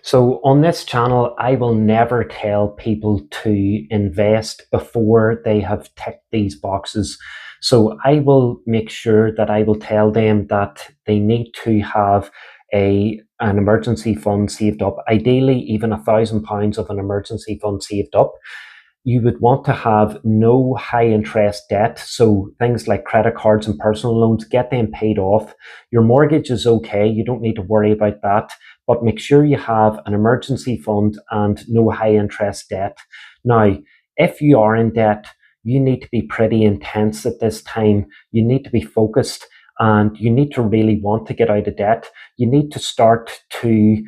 So on this channel, I will never tell people to invest before they have ticked these boxes. So I will make sure that I will tell them that they need to have an emergency fund saved up, ideally even £1,000 of an emergency fund saved up. You would want to have no high interest debt. So things like credit cards and personal loans, get them paid off. Your mortgage is okay. You don't need to worry about that, but make sure you have an emergency fund and no high interest debt. Now, if you are in debt, you need to be pretty intense at this time. You need to be focused and you need to really want to get out of debt. You need to start to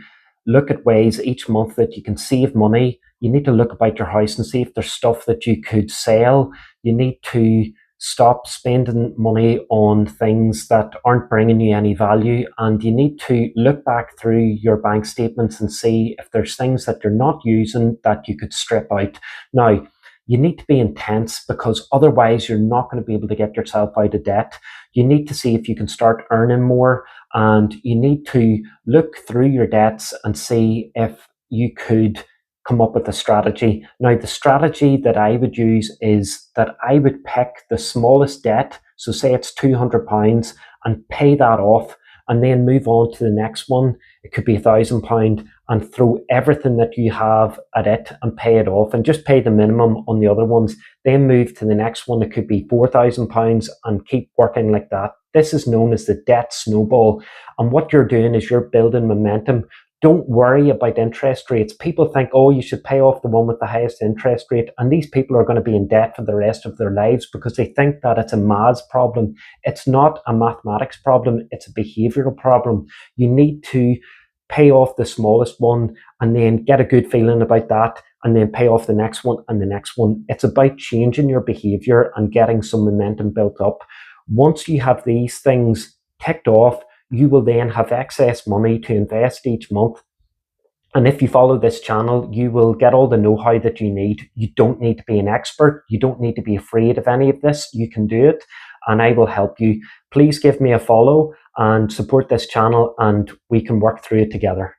look at ways each month that you can save money. You need to look about your house and see if there's stuff that you could sell. You need to stop spending money on things that aren't bringing you any value. And you need to look back through your bank statements and see if there's things that you're not using that you could strip out. Now, you need to be intense because otherwise you're not going to be able to get yourself out of debt. You need to see if you can start earning more, and you need to look through your debts and see if you could come up with a strategy. Now, the strategy that I would use is that I would pick the smallest debt, so say it's £200, and pay that off, and then move on to the next one. It could be £1,000, and throw everything that you have at it and pay it off, and just pay the minimum on the other ones. Then move to the next one. It could be £4,000, and keep working like that. This is known as the debt snowball. And what you're doing is you're building momentum. Don't worry about interest rates. People think, oh, you should pay off the one with the highest interest rate. And these people are going to be in debt for the rest of their lives because they think that it's a maths problem. It's not a mathematics problem. It's a behavioral problem. You need to pay off the smallest one and then get a good feeling about that, and then pay off the next one and the next one. It's about changing your behavior and getting some momentum built up. Once you have these things ticked off, you will then have excess money to invest each month. And if you follow this channel, you will get all the know-how that you need. You don't need to be an expert. You don't need to be afraid of any of this. You can do it, and I will help you. Please give me a follow and support this channel, and we can work through it together.